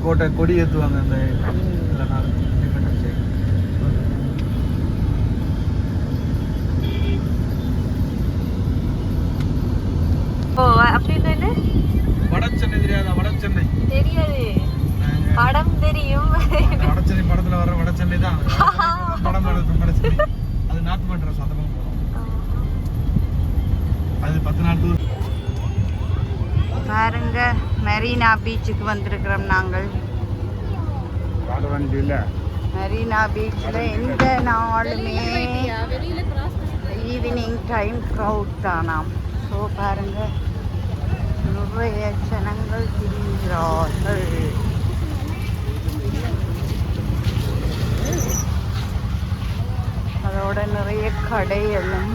கோட்டை கொடி ஏற்றுவாங்க அந்த எல்லா நாளும் இண்டிபெண்டன்ஸ் டே. ஓ அப்படின்னு வடச்சென்னை தெரியாதா? வடச்சென்னை தெரியாது, படம் தெரியும். வடச்சென்னை படத்துல வர வடச்சென்னை தான் படம் எடுத்து வடச்சென்னை. அது நார்த் மெட்ராஸ் அந்த பக்கம் போகிறோம். அது 10 நாள் டூர். பாருங்க, மெரினா பீச்சுக்கு வந்திருக்கிறோம் நாங்கள். மெரினா பீச்சில் எந்த நாளுமே ஈவினிங் டைம் க்ரௌட் தானாம். ஸோ பாருங்க, நிறைய ஜனங்கள் திரிகிறார்கள். அதோட நிறைய கடைகளும்.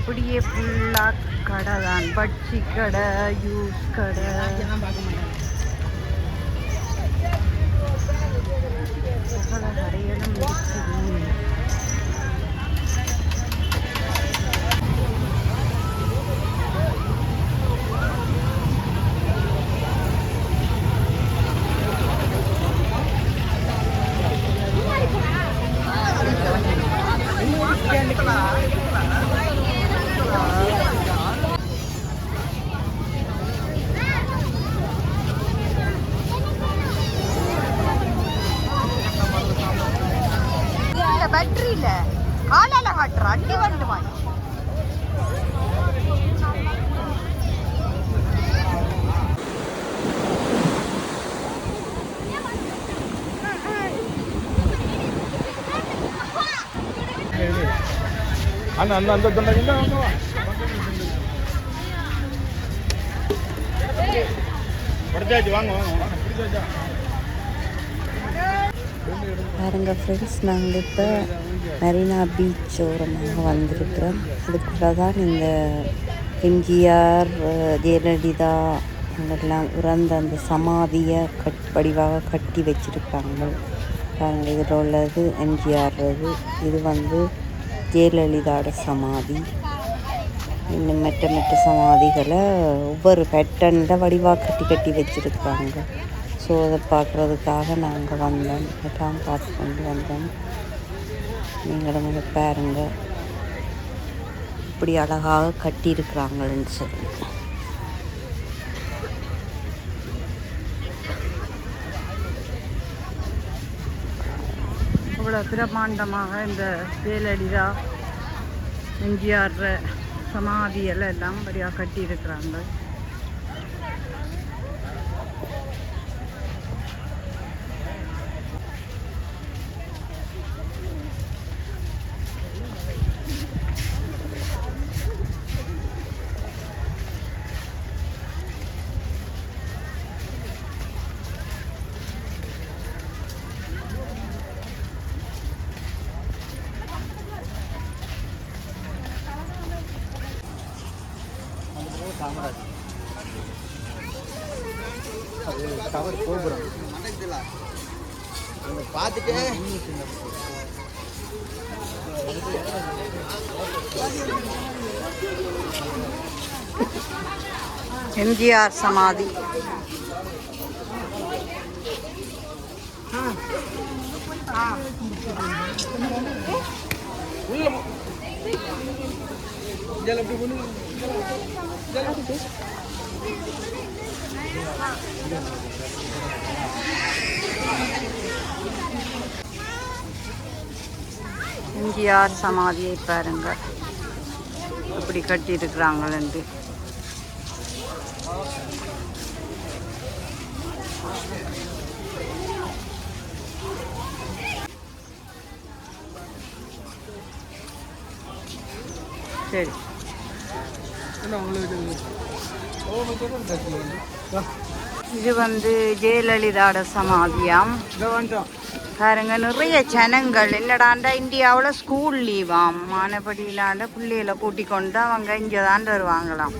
அப்படியே ஃபுல்லாக கடை தான், பட்சி கடை, ஜூஸ் கடை. சகல கடைகளும் இருக்குது. பட்ரியில காலால காட்டுற அண்டி வந்து வாங்கி பாருங்க ஃப்ரெண்ட்ஸ், நாங்கள் இப்போ மெரினா பீச் ஓரமாக வந்திருக்கிறோம். அதுக்குள்ளே தான் இந்த எம்ஜிஆர், ஜெயலலிதா அவங்கெல்லாம் இறந்த அந்த சமாதியை வடிவாக கட்டி வச்சிருக்காங்க. பாருங்கள், இதில் உள்ளது எம்ஜிஆர், இது வந்து ஜெயலலிதாவோட சமாதி. இன்னும் மற்ற சமாதிகளை ஒவ்வொரு பேட்டர்னில் வடிவாக கட்டி வச்சுருக்காங்க. ஸோ அதை பார்க்குறதுக்காக நாங்கள் வந்தோம். எல்லாம் பார்த்து கொண்டு வந்தோம். நீங்களும் அதை பாருங்க, இப்படி அழகாக கட்டியிருக்கிறாங்கன்னு சொல்லி. அவ்வளோ பிரமாண்டமாக இந்த ஜெயலலிதா, எம்ஜிஆர் சமாதியெல்லாம் எல்லாம் வழியாக கட்டியிருக்கிறாங்க. கவர் கோபுரம் பார்த்துட்டு எம்ஜிஆர் சமாதி. எம்ஜிஆர் சமாதியை பாருங்க, எப்படி கட்டியிருக்கிறாங்களேன்ட்டு. சரி, இது வந்து ஜெயலலிதாவோட சமாதியாம். பாருங்க நிறைய ஜனங்கள். என்னடாண்டா இந்தியாவில் ஸ்கூல் லீவாம், மானப்படியிலாண்ட பிள்ளைகளை கூட்டிக் கொண்டு அவங்க இங்கே தான் வருவாங்களாம்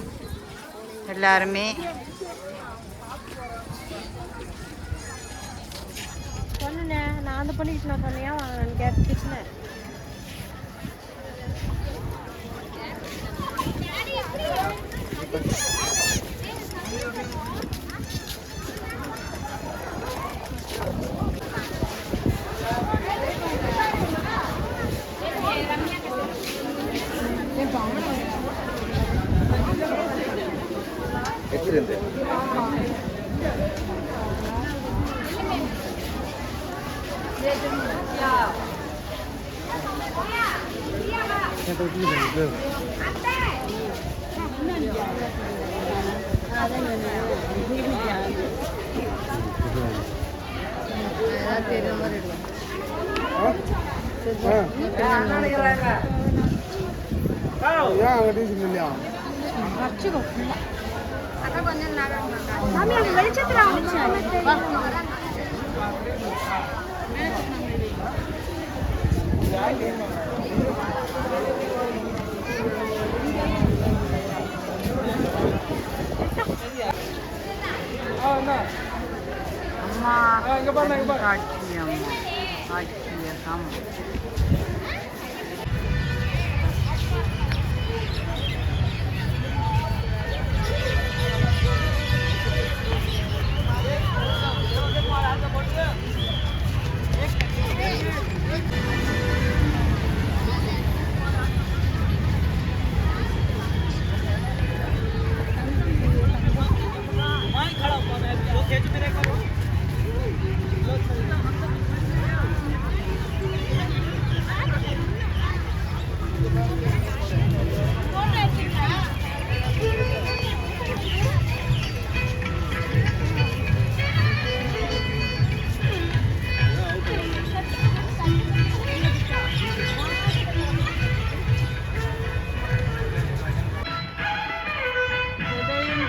எல்லாருமே. நான் அந்த பண்ணிட்டு நான் சொன்னியா கேட்டுச்சுன்னு அம்மா காட்சியம் காட்சியகம்.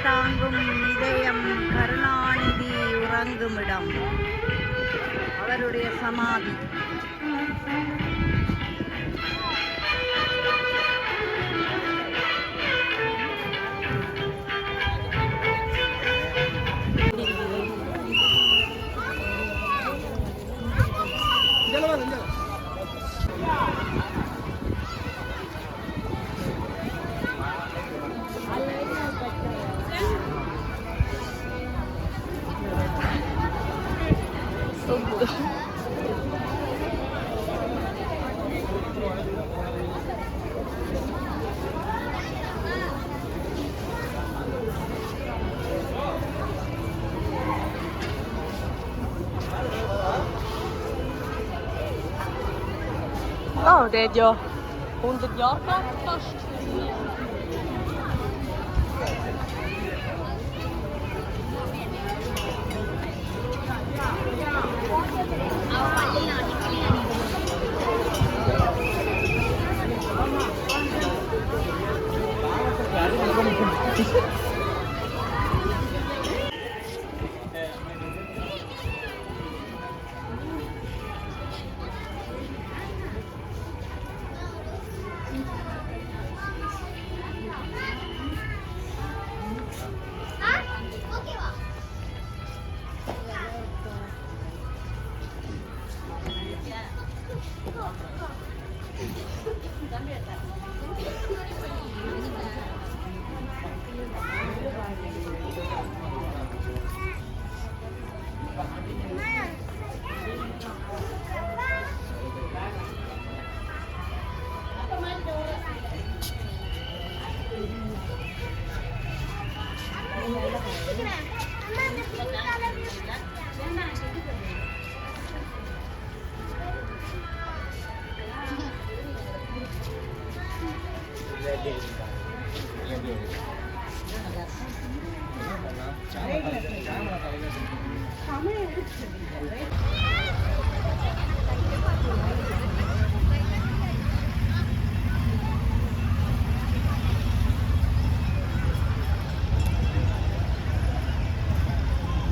தாங்கும் இதயம் கருணாநிதி உறங்குமிடம் அவருடைய சமாதி. Oh, det är jag. 100 Japan först.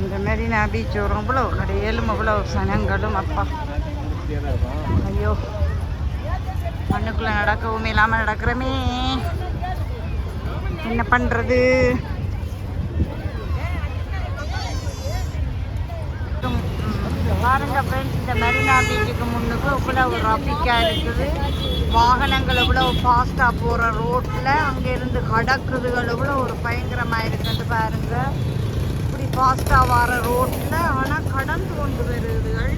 இந்த மெரினா பீச் வரும் அவ்வளோ கடையிலும் அவ்வளோ சனங்களும் அப்பா ஐயோ மண்ணுக்குள்ளே நடக்கவும் இல்லாமல் நடக்கிறோமே என்ன பண்ணுறது பாருங்க ஃப்ரெண்ட்ஸ் இந்த மெரினா பீச்சுக்கு முன்னுக்கு இவ்வளவு டிராஃபிக்காக இருக்குது வாகனங்கள் எவ்வளோ ஃபாஸ்ட்டாக போகிற ரோட்டில் அங்கேருந்து கடக்குதுகள் எவ்வளோ ஒரு பயங்கரமாக இருக்குன்னு பாருங்க இப்படி ஃபாஸ்ட்டாக வர ரோட்டில் ஆனால் கடந்து கொண்டு வருதுகள்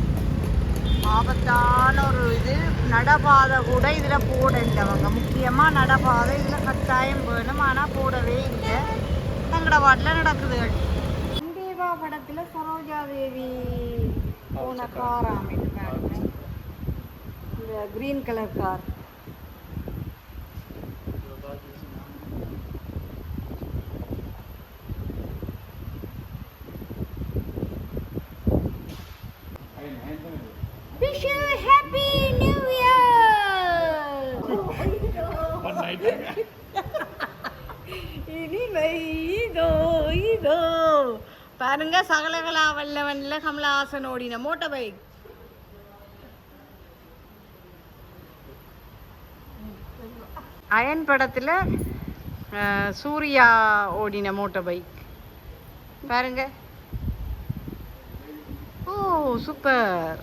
ஆபத்தான ஒரு இது நடபாதை கூட இதில் போடண்டவங்க முக்கியமாக நடபாதை இதில் கட்டாயம் வேணும் ஆனால் போடவே இல்லை தங்கட வாட்டில் நடக்குதுகள் தேவா படத்தில் சரோஜா தேவி போன காராம் இது பாருங்க இந்த green colour car Wish you happy new year. இனிமை இதோ பாருங்க சகலகலா வல்லவன்ல கமலஹாசன் ஓடின மோட்டார் பைக் அயன் படத்துல சூர்யா ஓடின மோட்டார் பைக் பாருங்க ஓ சூப்பர்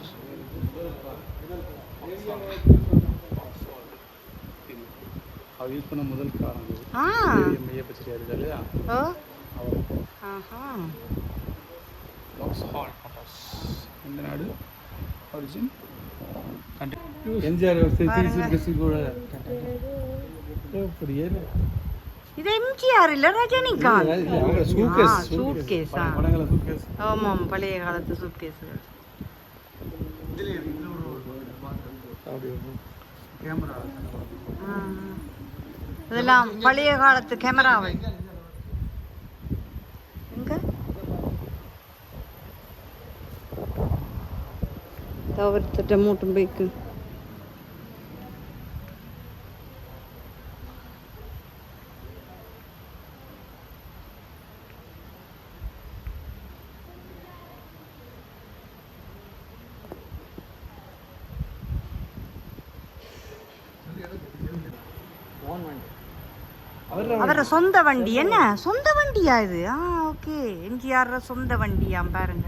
அவ யூஸ் பண்ண முதல் கார் மையப்பச்சிரியா இருக்கு இல்லையா ஓ ஆஹா இந்த நாடு ஒரிஜின் எம்ஜிஆர் கூட இது எம்ஜிஆர் இல்ல ரஜினிகாந்த் சூட்கேஸ் ஆமாம் பழைய காலத்து சூட்கேஸ் கேமரா இதெல்லாம் பழைய காலத்து கேமராவை எங்க தவறுத்திட்ட மூட்டும் பைக்கு அவர சொந்த வண்டி என்ன சொந்த வண்டியா இது ஓகே எம்ஜிஆர் சொந்த வண்டியாம் பாருங்க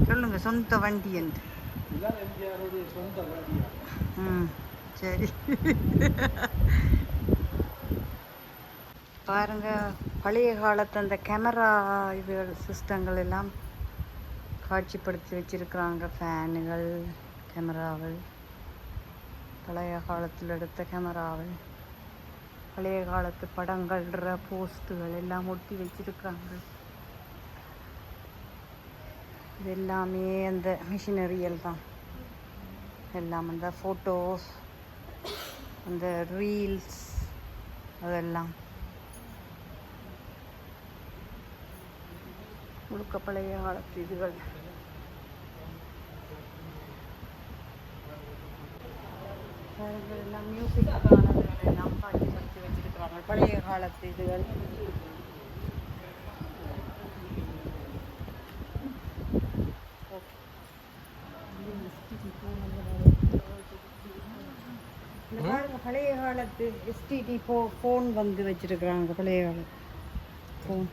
சொல்லுங்க சொந்த வண்டி என்று சரி பாருங்க பழைய காலத்து அந்த கேமரா இது சிஸ்டங்கள் எல்லாம் காட்சிப்படுத்தி வச்சிருக்கிறாங்க ஃபேனுகள் கேமராவில் பழைய காலத்தில் எடுத்த கேமராவில் பழைய காலத்து படங்கள்ற போஸ்ட்டுகள் எல்லாம் ஒட்டி வச்சிருக்காங்க இது எல்லாமே அந்த மிஷினரியல் தான் எல்லாம் அந்த ஃபோட்டோஸ் அந்த ரீல்ஸ் அதெல்லாம் முழுக்க பழைய காலத்து இதுகள் எல்லாம் மியூசிக்கானது எல்லாம் காட்சிப்படுத்தி வச்சிருக்கிறாங்க பழைய காலத்து இதுகள் பழைய காலத்து எஸ்டிடி ஃபோன் வந்து வச்சிருக்கிறாங்க பழைய காலத்து ஃபோன்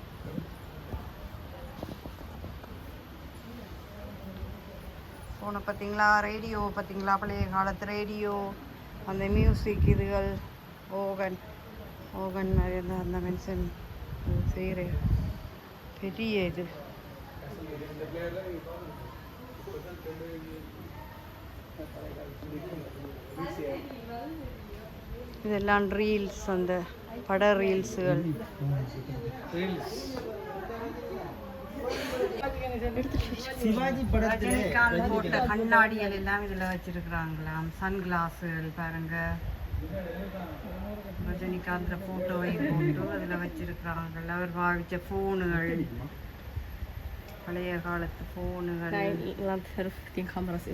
ஃபோனை பார்த்தீங்களா ரேடியோ பார்த்தீங்களா பழைய காலத்து ரேடியோ அந்த மியூசிக் இதுகள் ஓகன் அந்த மென்ஷன் செய்கிற பெரிய இது இதெல்லாம் ரீல்ஸ் அந்த பட ரீல்ஸுகள் ரஜினிகாந்த் போட்ட கண்ணாடிகள் எல்லாம் இதில் வச்சிருக்கிறாங்களாம் சன்கிளாஸுகள் பாருங்க ரஜினிகாந்த் ஃபோட்டோவை போட்டு அதில் வச்சிருக்கிறாங்க அவர் பாவிச்ச ஃபோனுகள் பழைய காலத்து ஃபோனுகள்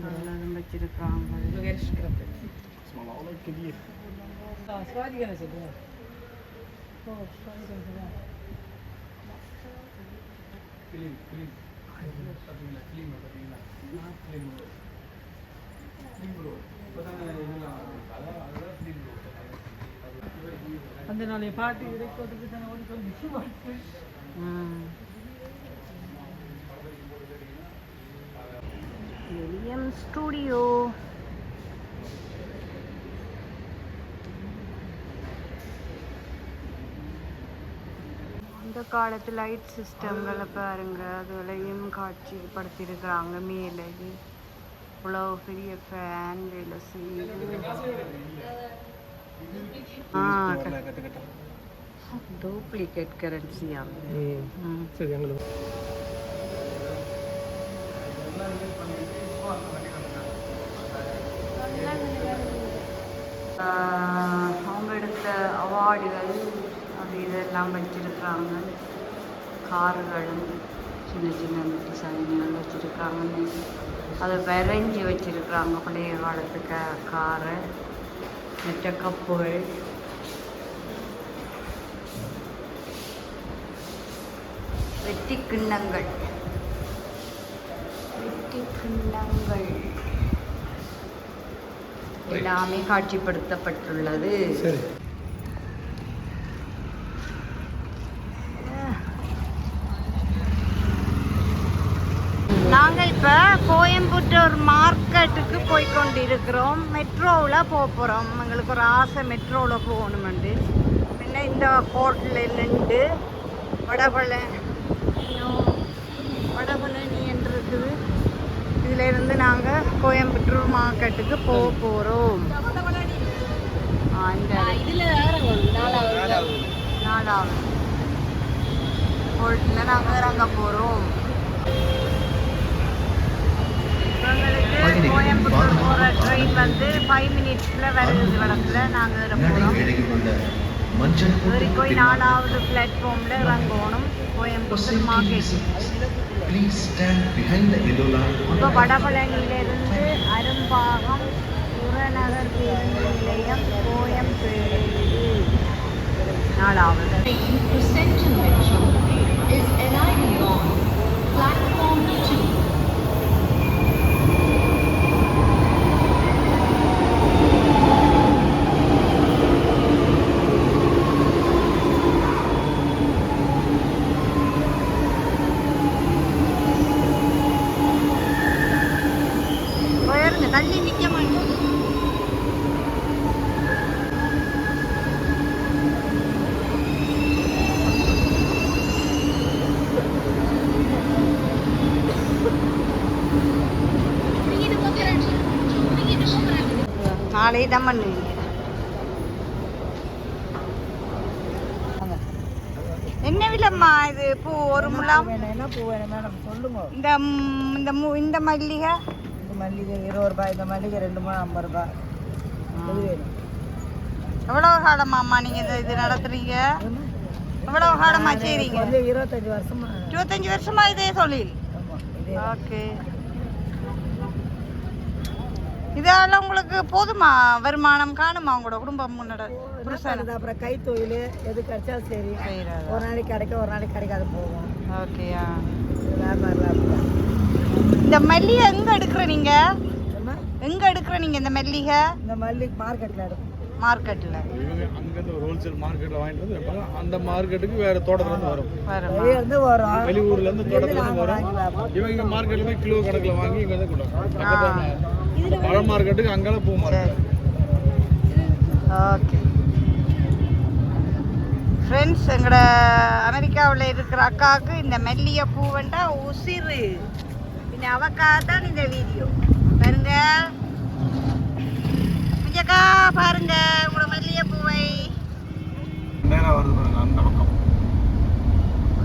அதெல்லாம் வச்சிருக்கிறாங்க அந்த நாளைய பாட்டு இடைக்கோட்டுக்கு தானே ஓடி சொல்லி வில்லியம் ஸ்டுடியோ. அந்த காலத்து லைட் சிஸ்டம்களை பாருங்க, அதுகளையும் காட்சிப்படுத்தியிருக்கிறாங்க. மேலே இவ்வளோ பெரிய ஃபேன் வேலை செய்யுது. டூப்ளிகேட் கரன்சியா? சரி, எங்களுக்கு அவங்க எடுத்த அவார்டுகள் அது இதெல்லாம் வச்சிருக்கிறாங்க. கார்களும் சின்ன சின்ன டிசைன்கள் வச்சிருக்காங்க. அதை வரைஞ்சி வச்சிருக்கிறாங்க பழைய காலத்துக்கு காரை. மற்ற கப்புகள், வெட்டி கிண்ணங்கள் எல்லாமே காட்சிப்படுத்தப்பட்டுள்ளது. நாங்கள் இப்போ கோயம்புத்தூர் மார்க்கெட்டுக்கு போய்கொண்டிருக்கிறோம். மெட்ரோவில் போகிறோம். எங்களுக்கு ஒரு ஆசை மெட்ரோவில் போகணுமெண்டு. பின்ன இந்த ஹோட்டலில் நின்று வடபழனி என்று இருக்குது. இதிலிருந்து நாங்கள் கோயம்புத்தூர் மார்க்கெட்டுக்கு போக போகிறோம். நாலாவது ஹோட்டலில் நாங்கள் இறங்க போகிறோம். எங்களுக்கு கோயம்புத்தூர் போகிற ட்ரெயின் வந்து 5 மினிட்ஸில் வருது. வடக்கில் நாங்கள் இறங்குறோம். போய் 4வது பிளாட்ஃபார்மில் இறங்கணும். கோயம்புத்தூர் மார்க்கெட். இப்போ வடபழனியிலிருந்து அரும்பாகம் புறநகர் பேருந்து நிலையம் கோயம்பேடு 4வது. தள்ளி நிற்க மாட்டோம். நாளை தான் பண்ணுவீங்க. என்ன விலைம்மா இது பூ? ஒரு முலாம் என்ன பூ வேணும் மேடம் சொல்லுங்க. இந்த மல்லிகை மல்லிகை 20 ரூபாய். இந்த மல்லிகை 2 முழம் 50 ரூபாய். எவ்வளவு காலமாம்மா நீங்க இது நடத்துறீங்க? எவ்வளவு காலமா செய்றீங்க? 25 வருஷமா. 25 வருஷமா இதே தொழில்? ஓகே. இதெல்லாம் உங்களுக்கு போதுமா? வருமானம் காணுமா உங்களோட குடும்பம்? முன்னோட புருஷன் அப்புறம் கை தொழில் எது கிடைச்சா சரி. ஒரு நாளைக்கு கிடைக்கும், ஒரு நாளைக்கு கிடைக்காது போகும். ஓகேயா. இந்த மல்லிகை எங்க எடுக்கிற நீங்க? எங்க எடுக்கிற நீங்க இந்த மல்லிகை? இந்த மல்லிகை மார்க்கெட்ல எடுக்கும். மார்க்கெட்ல அங்க இருந்து ஹோல்சேல் மார்க்கெட்ல வாங்கிட்டு வந்து அந்த மார்க்கெட்டுக்கு வேற தோட்டத்துல இருந்து வரும். வெளிய இருந்து வரும். வெளியூர்ல இருந்து தோட்டத்துல இருந்து வரும். இவங்க மார்க்கெட்ல போய் கிலோ கணக்குல வாங்கி இங்க வந்து கொடுப்பாங்க. பழ மார்க்கெட்டுக்கு அங்கல பூ மார்க்கெட். ஓகே ஃப்ரெண்ட்ஸ், எங்கட அமெரிக்காவில் இருக்கிற அக்காவுக்கு இந்த மல்லிகை பூ வேண்டா உசிறு. அவக்காக தான் இந்த வீடியோ பாருங்க. அக்கா பாருங்க உங்களோட மல்லிகை பூவை. நேரா வருது பாருங்க அந்த பக்கம்.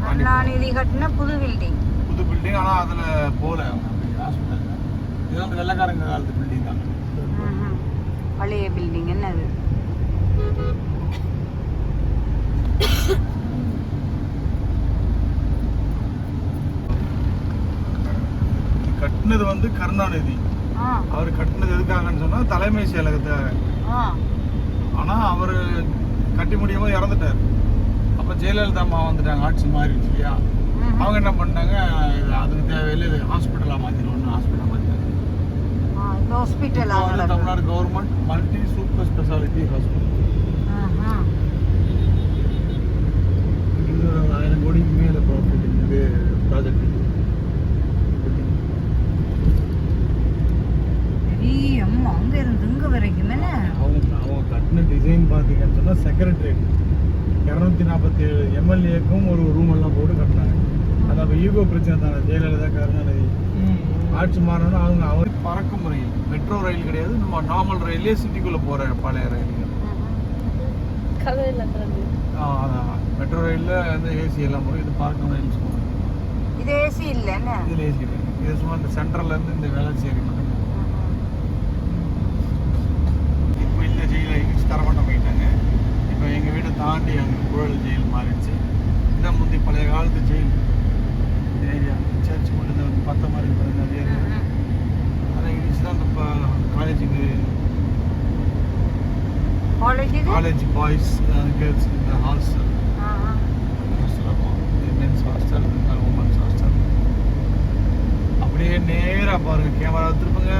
கருணாநிதி கட்டின புது பில்டிங். ஆனா அதுல போல இது அந்த வெள்ளக்காரங்க காலத்து பில்டிங் தான். பழைய பில்டிங் என்னது? கட்டினது வந்து கருணாநிதி. அவர் கட்டினது எதுக்காகன்னு சொன்னா தலைமை செயலகத்துக்காக. ஆனா அவரு கட்டி முடியும்போது இறந்துட்டாரு. அப்ப ஜெயலலிதா அம்மா வந்துட்டாங்க, ஆட்சி மாறிடுச்சு இல்லையா? அவங்க என்ன பண்ணாங்க, அதுக்கு தேவையில்லை ஹாஸ்பிட்டலாக மாற்றிடுவோம், ஹாஸ்பிட்டலாக மாற்றிட்டாங்க. Hospital Tamil Nadu government multi super speciality hospital. இது ஒரு 1000 கோடிக்கு மேலே ப்ராஃபிட் இந்த ப்ராஜெக்ட். அங்க இருந்து இங்க வரைக்கும் அவங்க கட்டின டிசைன் பார்த்தீங்கன்னு சொன்னால் செக்ரட்டரியேட் 247 எம்எல்ஏக்கும் ஒரு ரூம் எல்லாம் போட்டு கட்டினாங்க. அது அப்போ ஈகோ பிரச்சனை தானே, ஜெயலலிதா கருணாநிதி ஆட்சி மாறணும்னா அவங்க பறக்கும் ரயில், மெட்ரோ ரயில் கிடையாது, நம்ம நார்மல் ரயிலே சிட்டிக்குள்ளே போகிற பழைய ரயில்கள். அதான் மெட்ரோ ரயிலில் வந்து ஏசி எல்லாம் போகும். இது பறக்கும் ரயில் சொல்லுவாங்க. இது ஏசி இல்லைன்னு, இதில் ஏசி இல்லை. இது சும்மா இந்த சென்ட்ரல்லேருந்து இந்த வேளச்சேரி மட்டும். இப்போ இந்த ஜெயிலை இடிச்சு தரமட்டம் போயிட்டாங்க. இப்போ எங்கள் வீட்டை தாண்டி அங்கே குழல் ஜெயில் மாறிடுச்சு. இதான் முந்தி பழைய காலத்து ஜெயில் ஏரியா. சர்ச் மட்டும் இந்த பத்த மாதிரி இருப்பாங்க அந்த ஏரியா. அதை இடிச்சு தான் இந்த காலேஜுக்கு காலேஜ் பாய்ஸ் கேர்ள்ஸ் இந்த hostel, men's hostel, women's hostel. அப்படியே நேராக பாருங்க, கேமரா திருப்புங்க,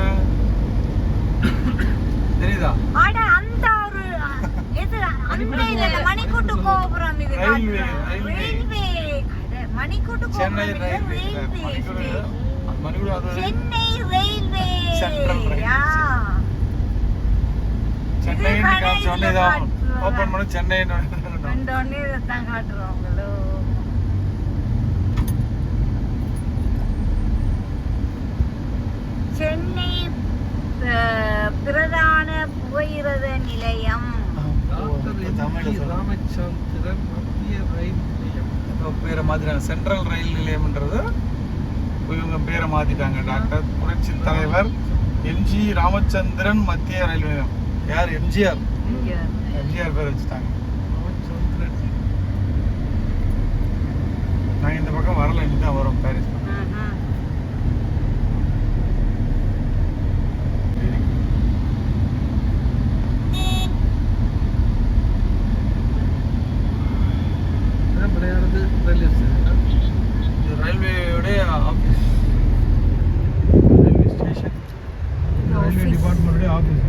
தெரியுதா? மணிக்கூட்டு கோபுரம் இது. மணிக்கூட்டு Chennai railway, Chennai railway central railway. Chennai சொன்னதான் ஓபன் பண்ண சென்னை தான் காட்டுறோங்களோ. சென்னை பிரதான புகையிரத நிலையம். ராமச்சந்திரன் மத்திய ரயில் நிலையம் பேரை மாத்திட்டாங்க. சென்ட்ரல் ரயில் நிலையம்ன்றது இவங்க பேரை மாத்திட்டாங்க. டாக்டர் புரட்சி தலைவர் எம்ஜி ராமச்சந்திரன் மத்திய ரயில் நிலையம். யார்? எம்ஜிஆர். எம்ஜிஆர் பேர் வச்சுட்டாங்க. நாங்கள் இந்த பக்கம் வரல, இனிதான் வரோம் பாரிஸ். ரயில்வேயோடைய ஆஃபீஸ், ரயில்வே ஸ்டேஷன், ரயில்வே டிபார்ட்மெண்ட்டுடைய ஆஃபீஸ்.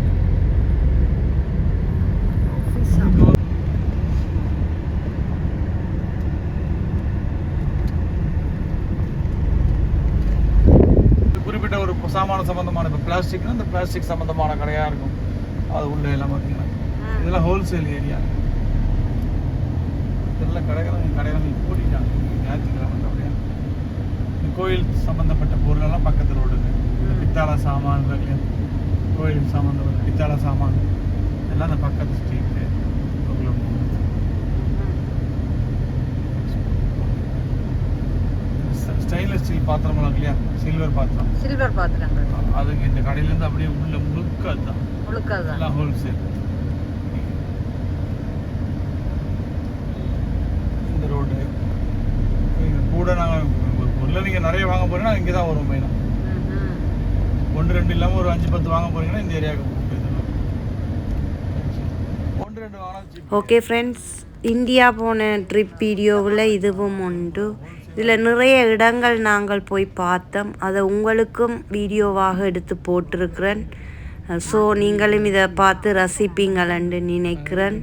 குறிப்பிட்ட ஒரு சாமான சம்பந்தமான, இப்போ பிளாஸ்டிக்னா இந்த பிளாஸ்டிக் சம்பந்தமான கடையாக இருக்கும். அது உள்ள எல்லாம் பார்த்தீங்கன்னா இதெல்லாம் ஹோல்சேல் ஏரியா. இதெல்லாம் கடைகள் கூட்டிட்டாங்க ஞாயிற்றுக்கிழமை. அப்படியே இந்த கோயில் சம்மந்தப்பட்ட பொருளெல்லாம் பக்கத்தில் ஓடுது. இந்த பித்தாள சாமான்கள், கோயில் சம்மந்தப்பட்ட பித்தாள சாமான் எல்லாம் அந்த பக்கத்து ஸ்ட்ரீட்டு. ஸ்டெயின்லெஸ் ஸ்டீல் பாத்திரம்லாம் இல்லையா, சில்வர் பாத்திரங்கள், அதுக்கு இந்த கடையிலேருந்து அப்படியே உள்ள முழுக்க அதுதான், எல்லாம் ஹோல்சேல். இந்த ரோடு கூட நாங்கள் பொருளை நீங்கள் நிறைய வாங்க போறீங்கன்னா இங்கே தான் வரும். மெயினாக 1-2 இல்லாமல் ஒரு 5-10 வாங்க போறீங்கன்னா இந்த ஏரியாவுக்கு போயிடலாம். 1-2 வாங்கினா. ஓகே ஃப்ரெண்ட்ஸ், இந்தியா போன ட்ரிப் வீடியோவில் இதுவும் உண்டு. இதில் நிறைய இடங்கள் நாங்கள் போய் பார்த்தோம். அதை உங்களுக்கும் வீடியோவாக எடுத்து போட்டிருக்கிறேன். ஸோ நீங்களும் இதை பார்த்து ரசிப்பீங்களன்னு நினைக்கிறேன்.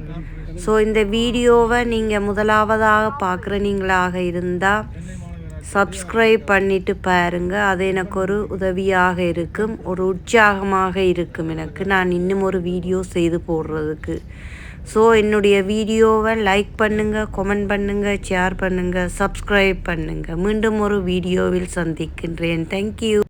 ஸோ இந்த வீடியோவை நீங்கள் முதலாவதாக பார்க்குற நீங்களாக இருந்தால் சப்ஸ்கிரைப் பண்ணிவிட்டு பாருங்கள். அது எனக்கு ஒரு உதவியாக இருக்கும், ஒரு உற்சாகமாக இருக்கும் எனக்கு, நான் இன்னும் ஒரு வீடியோ செய்து போடுறதுக்கு. ஸோ என்னுடைய வீடியோவை லைக் பண்ணுங்கள், கமெண்ட் பண்ணுங்கள், ஷேர் பண்ணுங்கள், சப்ஸ்கிரைப் பண்ணுங்கள். மீண்டும் ஒரு வீடியோவில் சந்திக்கின்றேன். தேங்க்யூ.